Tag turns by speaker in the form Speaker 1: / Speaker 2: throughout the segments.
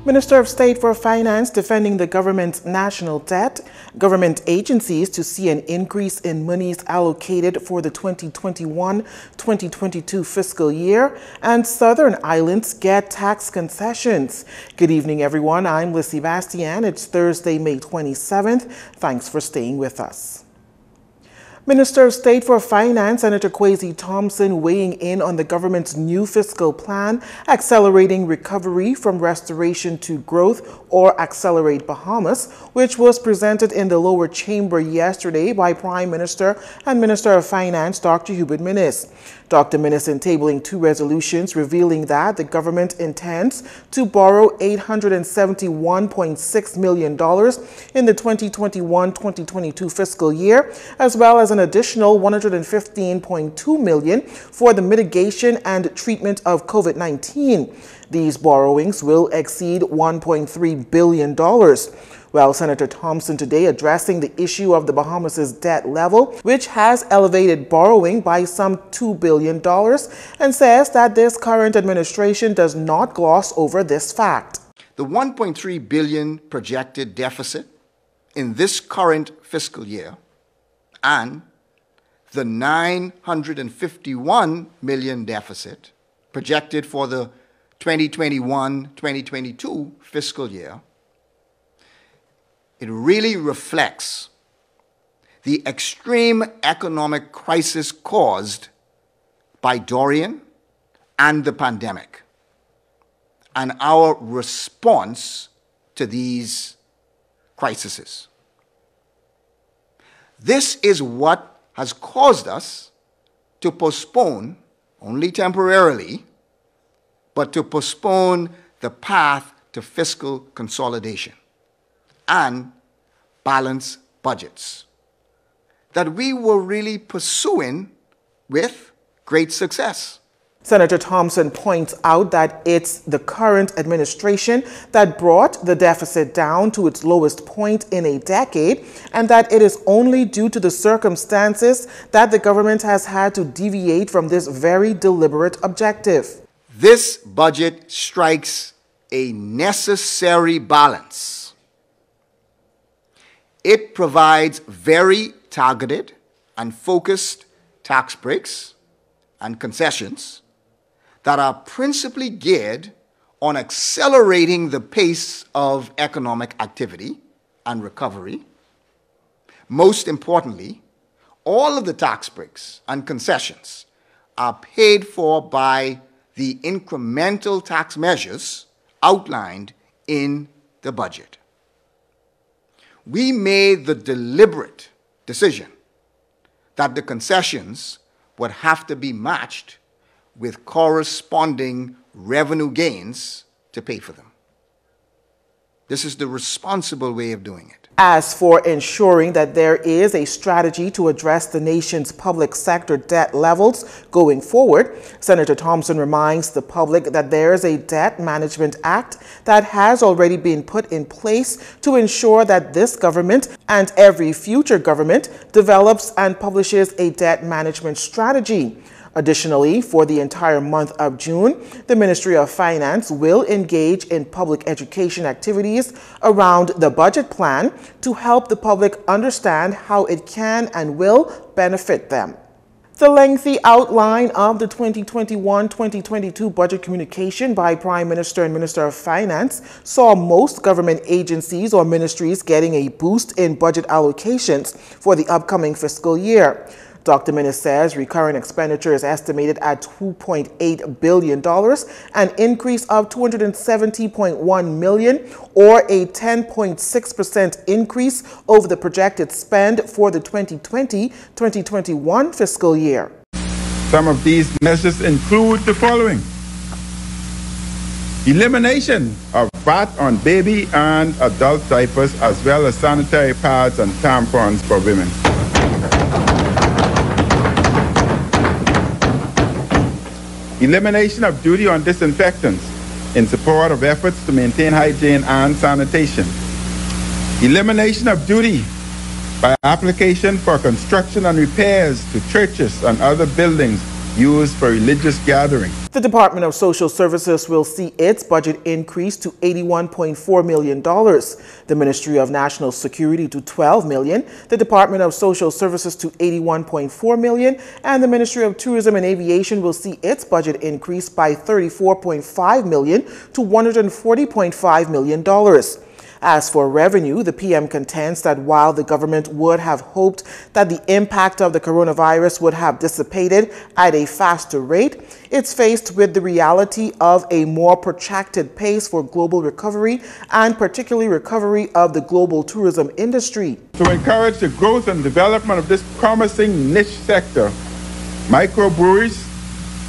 Speaker 1: Minister of State for Finance defending the government's national debt, government agencies to see an increase in monies allocated for the 2021-2022 fiscal year, and Southern Islands get tax concessions. Good evening, everyone. I'm Lissy Bastian. It's Thursday, May 27th. Thanks for staying with us. Minister of State for Finance, Senator Kwesi Thompson, weighing in on the government's new fiscal plan, Accelerating Recovery from Restoration to Growth, or Accelerate Bahamas, which was presented in the lower chamber yesterday by Prime Minister and Minister of Finance, Dr. Hubert Minnis. Dr. Minnis in tabling two resolutions revealing that the government intends to borrow $871.6 million in the 2021-2022 fiscal year, as well as an additional $115.2 million for the mitigation and treatment of COVID-19. These borrowings will exceed $1.3 billion. Well, Senator Thompson today addressing the issue of the Bahamas' debt level, which has elevated borrowing by some $2 billion, and says that this current administration does not gloss over this fact.
Speaker 2: The $1.3 billion projected deficit in this current fiscal year and the $951 million deficit projected for the 2021-2022 fiscal year, it really reflects the extreme economic crisis caused by Dorian and the pandemic, and our response to these crises. This is what has caused us to postpone, only temporarily, but to postpone the path to fiscal consolidation and balanced budgets that we were really pursuing with great success.
Speaker 1: Senator Thompson points out that it's the current administration that brought the deficit down to its lowest point in a decade, and that it is only due to the circumstances that the government has had to deviate from this very deliberate objective.
Speaker 2: This budget strikes a necessary balance. It provides very targeted and focused tax breaks and concessions that are principally geared on accelerating the pace of economic activity and recovery. Most importantly, all of the tax breaks and concessions are paid for by the incremental tax measures outlined in the budget. We made the deliberate decision that the concessions would have to be matched with corresponding revenue gains to pay for them. This is the responsible way of doing it.
Speaker 1: As for ensuring that there is a strategy to address the nation's public sector debt levels going forward, Senator Thompson reminds the public that there is a Debt Management Act that has already been put in place to ensure that this government and every future government develops and publishes a debt management strategy. Additionally, for the entire month of June, the Ministry of Finance will engage in public education activities around the budget plan to help the public understand how it can and will benefit them. The lengthy outline of the 2021-2022 budget communication by Prime Minister and Minister of Finance saw most government agencies or ministries getting a boost in budget allocations for the upcoming fiscal year. Dr. Minnis says recurrent expenditure is estimated at $2.8 billion, an increase of $270.1 million, or a 10.6% increase over the projected spend for the 2020-2021 fiscal year.
Speaker 3: Some of these measures include the following: elimination of VAT on baby and adult diapers, as well as sanitary pads and tampons for women. Elimination of duty on disinfectants in support of efforts to maintain hygiene and sanitation. Elimination of duty by application for construction and repairs to churches and other buildings used for religious gatherings.
Speaker 1: The Department of Social Services will see its budget increase to $81.4 million, the Ministry of National Security to $12 million, the Department of Social Services to $81.4 million, and the Ministry of Tourism and Aviation will see its budget increase by $34.5 million to $140.5 million. As for revenue, the PM contends that while the government would have hoped that the impact of the coronavirus would have dissipated at a faster rate, it's faced with the reality of a more protracted pace for global recovery and particularly recovery of the global tourism industry.
Speaker 3: To encourage the growth and development of this promising niche sector, microbreweries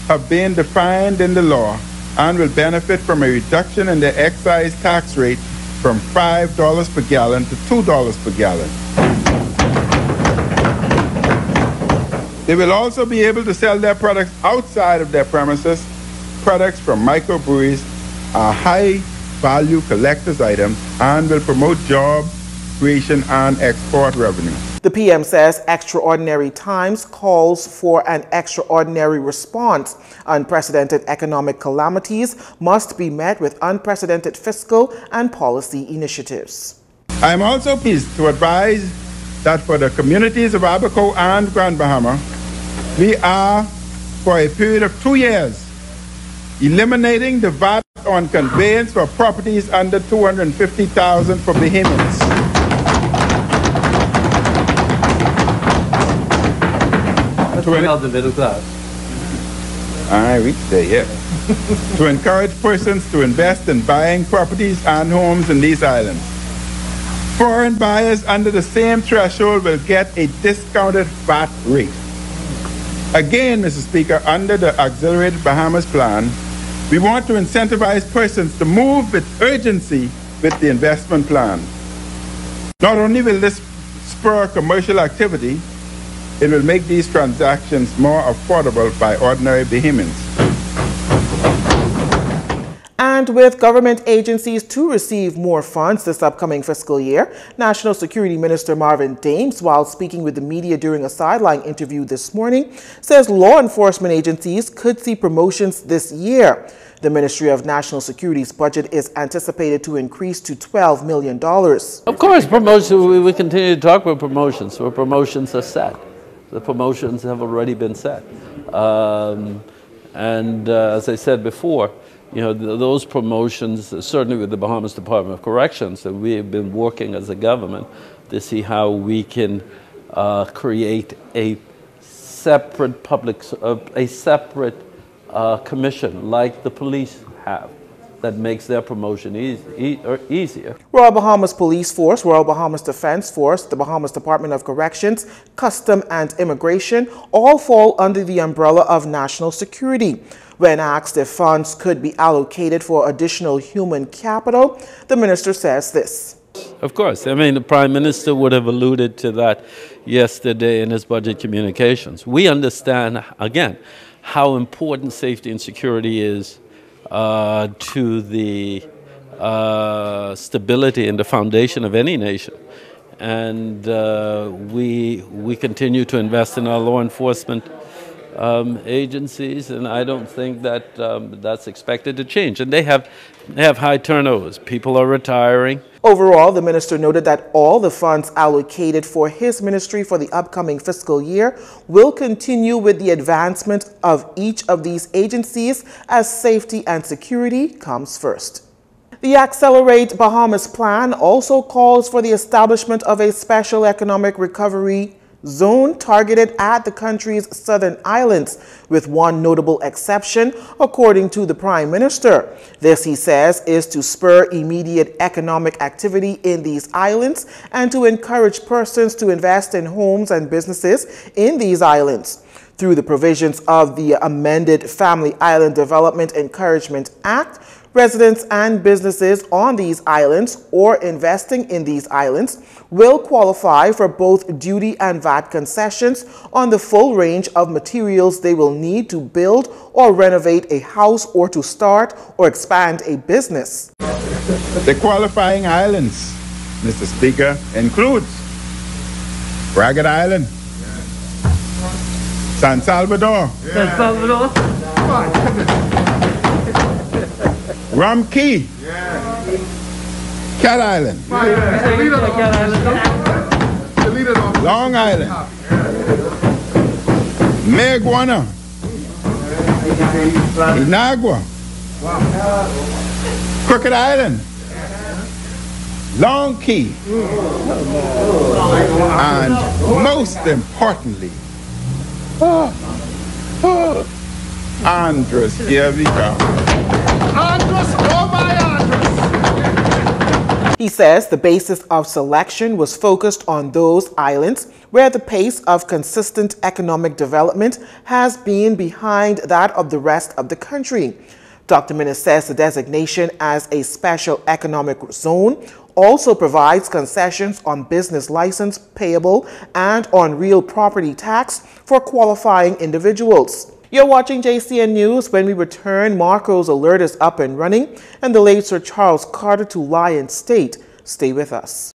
Speaker 3: have been defined in the law and will benefit from a reduction in the excise tax rate from $5 per gallon to $2 per gallon. They will also be able to sell their products outside of their premises. Products from microbreweries are high-value collector's items and will promote job creation and export revenue.
Speaker 1: The PM says extraordinary times calls for an extraordinary response. Unprecedented economic calamities must be met with unprecedented fiscal and policy initiatives.
Speaker 3: I am also pleased to advise that for the communities of Abaco and Grand Bahama, we are, for a period of 2 years, eliminating the VAT on conveyance for properties under $250,000 for Bahamians.
Speaker 4: To help the middle class.
Speaker 3: I reached there, yeah. To encourage persons to invest in buying properties and homes in these islands. Foreign buyers under the same threshold will get a discounted VAT rate. Again, Mr. Speaker, under the Accelerated Bahamas Plan, we want to incentivize persons to move with urgency with the investment plan. Not only will this spur commercial activity, it will make these transactions more affordable by ordinary Bahamians.
Speaker 1: And with government agencies to receive more funds this upcoming fiscal year, National Security Minister Marvin Dames, while speaking with the media during a sideline interview this morning, says law enforcement agencies could see promotions this year. The Ministry of National Security's budget is anticipated to increase to $12 million.
Speaker 4: Of course, promotions, we continue to talk about promotions, where promotions are set. The promotions have already been set. As I said before, you know, those promotions, certainly with the Bahamas Department of Corrections, and we have been working as a government to see how we can create a separate commission like the police have, that makes their promotion easier.
Speaker 1: Royal Bahamas Police Force, Royal Bahamas Defense Force, the Bahamas Department of Corrections, Custom and Immigration all fall under the umbrella of national security. When asked if funds could be allocated for additional human capital, the minister says this.
Speaker 4: Of course. I mean, the Prime Minister would have alluded to that yesterday in his budget communications. We understand, again, how important safety and security is to the stability and the foundation of any nation. And we continue to invest in our law enforcement agencies, and I don't think that that's expected to change. And they have high turnovers. People are retiring.
Speaker 1: Overall, the minister noted that all the funds allocated for his ministry for the upcoming fiscal year will continue with the advancement of each of these agencies as safety and security comes first. The Accelerate Bahamas Plan also calls for the establishment of a special economic recovery zone targeted at the country's southern islands, with one notable exception, according to the Prime Minister. This, he says, is to spur immediate economic activity in these islands and to encourage persons to invest in homes and businesses in these islands. Through the provisions of the amended Family Island Development Encouragement Act, residents and businesses on these islands or investing in these islands will qualify for both duty and VAT concessions on the full range of materials they will need to build or renovate a house or to start or expand a business.
Speaker 3: The qualifying islands, Mr. Speaker, includes Ragged Island, San Salvador.
Speaker 4: San Salvador.
Speaker 3: Rum Key. Cat Island. Long Island. Meguana. Inagua. Crooked Island. Long Key. And most importantly, Andres, here we go.
Speaker 2: Andres, oh my Andres!
Speaker 1: He says the basis of selection was focused on those islands where the pace of consistent economic development has been behind that of the rest of the country. Dr. Minnis says the designation as a special economic zone also provides concessions on business license payable and on real property tax for qualifying individuals. You're watching JCN News. When we return, Marco's alert is up and running, and the late Sir Charles Carter to Lion State. Stay with us.